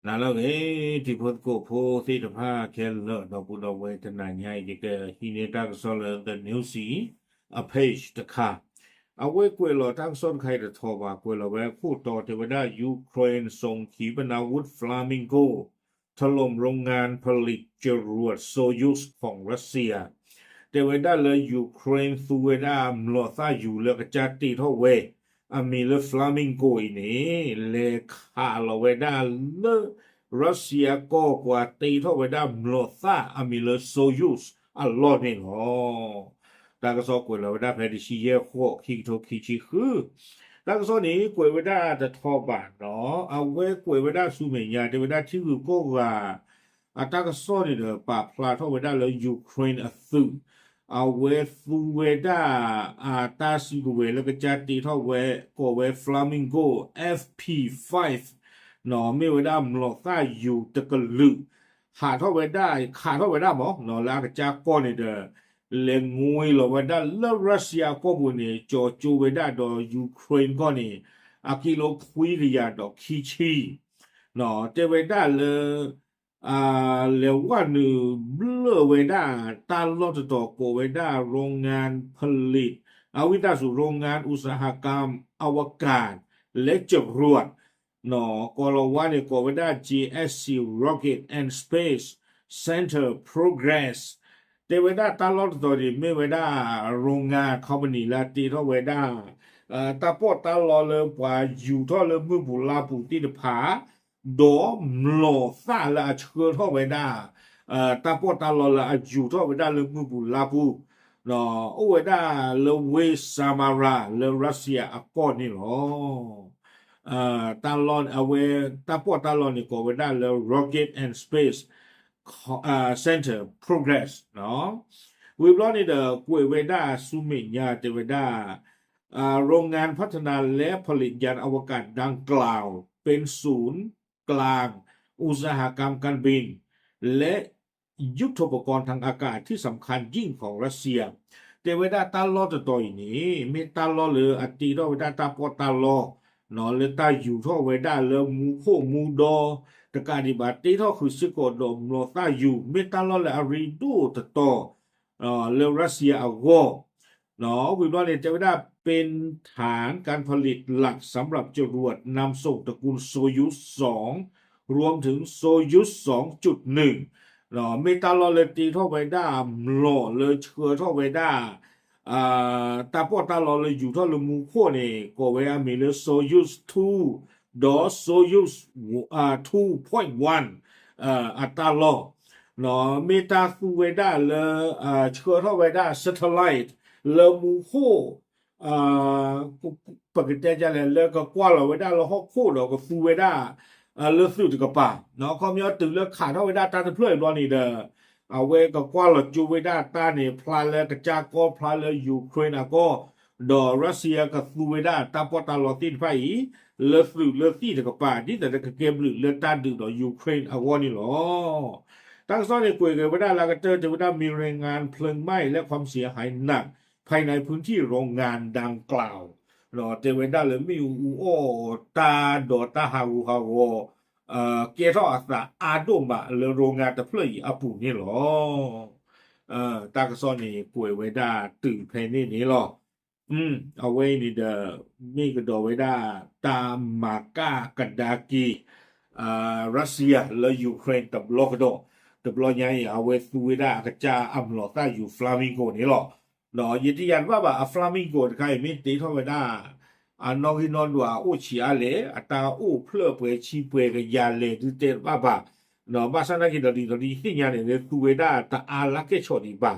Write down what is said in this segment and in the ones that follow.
နာလောကေဒီဖို့ကိုဖိုးသိတဖာခဲလောတော့ဘူးတော့ဝေတနာညိုင်ဒီကဟိနေတာကဆောလတဲ့ new see a page တခါအဝဲကွယ်လောတက်ဆွန်ခိုင်တဲ့ထောပါကွယ်လောပဲခုတော်တေဝဒယူကရိန်းส่งขีปนาวุธฟลามิงโกถล่มโรงงานผลิตจรวดโซยุสของรัสเซียเตวดาเลยยูเครนซูเวดามลอซาอยู่เลกจัตติทเวอามีเลฟลามิงโกอีนี่เลขาลเวดาเลรัสเซียก็กว่าตีทเวดามลอซาอามีเลโซยุสอัลลอฮ์นี่หรอตากระซอกวยลเวดาแพดิชิเยโคคิโตคิชิคือตากระซอนี้กวยเวดาจะทอบาเนาะเอาเวกวยเวดาซูเมียเตวดาที่คือก็ว่าอาตากระซอนี่เด้อปาพลาทเวดาเลยยูเครนอซุเอาเวฟูเวดาตาซิกูเวแล้วก็จัดตีเท่าเวก็เวฟลามิงโก FP5 หนอไม่เวดามหลอกซ่าอยู่ตะกะลึหาเท่าเวดาขาเท่าเวดาหมอหนอแล้วก็จากก้อนนี่เด้อเลงงวยหลอเวดาแล้วรัสเซียก็บุนี่จอจูเวดาดอยูเครนก็นี่อากิโลคุยริยาดอกคีชีหนอเจเวดาเลยเรียกว่าหนึ่งเบลอเวด้าตาลอดต่อโกเวด้าโรงงานผลิตอาวิตาสู่โรงงานอุตสาหกรรมอวกาศและจรวดหนอกอลวาเนี่ยโกเวด้า GSC Rocket and Space Center Progress แต่เวด้าตาลอดต่อดิไม่เวด้าโรงงานคอมพานีลาตีเท่าเวด้าตาปอตาลอเลยกว่าอยู่เท่าเลยมือบุลาปุติดผาดอมโลซาละเชื่อท่อไว้ได้ตาปอตาลอละอยู่ท่อไว้ได้เลยมือบุลาบูเนาะโอ้ไว้ได้เลยเวซามาราเลยรัสเซียอากอนนี่หรอตาลอนเอาไว้ตาปอตาลอนนี่ก็ไว้ได้เลย Rocket and Space Center Progress เนาะวิบล้อนี่เด้อกุยไว้ได้ซูเมญญาเตไว้ได้โรงงานพัฒนาและผลิตยานอวกาศดังกล่าวเป็นศูนย์กลางอุตสาหกรรมการบินและยุทโธปกรณ์ทางอากาศที่สำคัญยิ่งของรัสเซียแต่เวลาตาลอตัวนี้ไม่ตาลอหรืออติโรเวลาตาปอตาลอนอเลตาอยู่ท่อเวลาเลมูโคมูดอตะการดิบัติท่อคือสกอดอมโลตาอยู่ไม่ตาลอและอาริดูตะโตเลรัสเซียอาวเนาะวิบวัเนี่ยจะไม่ได้เป็นฐานการผลิตหลักสำหรับจรวดนำส่งตระกูลโซยุส2รวมถึงโซยุส2.1เนาะเมตาลอเลตีท่อไวด้าหล่อเลยเชื้อท่อไวด้าตาปอตาลอเลยอยู่ท่อลมูโคเนี่ยก็เวอามีเลยโซยุส2ดอโซยุส2.1อัตราลอเนาะเมตาฟูเวด้าเลยเชื้อท่อไวด้าสเทไลท์เลมูโคปกติจะเลยก็กว่าเราไว้ได้เราหอกโคเราก็ฟูไว้ได้เลือกสู้กับป่าเนาะความยอดตึงเลือกขาดเท่าไว้ได้ตาจะเพื่อนรอนี่เด้อเอาไว้ก็กว่าเราจูไว้ได้ตาเนี่ยพลายเลยกระจาก็พลายเลยยูเครนก็ดอรัสเซียกับฟูไว้ได้ตาปอตาลอตินไฟเลือกสู้เลือกที่กับป่าที่แต่เกมหรือเลือกตาดึงดอยูเครนเอาวนี่หรอตั้งซ่อนในกุยกันไว้ได้แล้วก็เจอจะไว้ได้มีรายงานเพลิงไหม้และความเสียหายหนักภายในพื้นที่โรงงานดังกล่าวเนาะเตเวนด้าเลยมีอูโอตาดอตาฮาอูฮาวเกทออัสอาโดมะเลยโรงงานตะเพลยอาปูนี่หรอตากระซอนนี่ป่วยไว้ได้ตื่นเพลนี่นี่หรอเอาไว้นี่เดมีกระโดไว้ได้ตามมาก้ากันดากีรัสเซียและยูเครนตับโลกโดตับโลกใหญ่เอาไว้ฟูไว้ได้กระจาอัมหลอต้าอยู่ฟลามิงโกนี่หรอเนาะยืนยันว่าแบบฟลามิงโกใครไม่ตีเท่าไหร่ได้น้องที่นอนดูโอ้ชีอาเล่ตาโอ้เพลือเปชีเปกับยาเล่ดูเตะบ้าบ้าเนาะบ้านนักกินดีที่ยาเนี่ยตัวเวด้าตาอาลักเกชอดีบ้า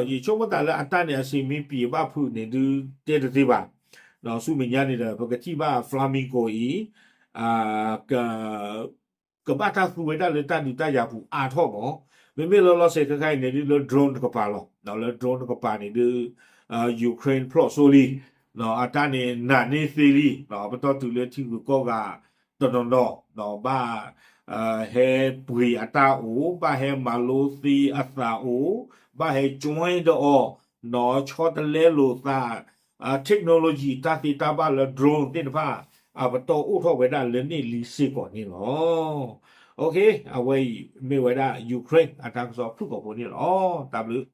อีช่วงวันแต่ละอันตาเนี่ยสิมีปีบ้าพูดเนี่ยดูเตะดีบ้าเนาะสู้มียาเนี่ยปกติบ้าฟลามิงโกกับบ้านท่าตัวเวด้าเลยตาดูตายาผู้อาท่อหมอไม่เราเสกใครเนี่ยดูโดรนก็ปาหรอกเนาะแล้วโดรนก็ปาเนี่ยดูยูเครนโปรโซลีเนาะอาจารย์เนี่ยนานี่ซีรีเนาะเป็นตัวตัวเลือกที่ก็ตอนนอเนาะบ้าเฮปุยอัตาอูบ้าเฮมาโลซีอัตาอูบ้าเฮจอยดอเนาะชอตเลโลซาเทคโนโลยีตาติตาบ้าแล้วโดรนที่นะพ่า啊，不到乌托维达人力历史过你咯。OK，啊，为没为达 Ukraine 啊，当说不过过你咯，W。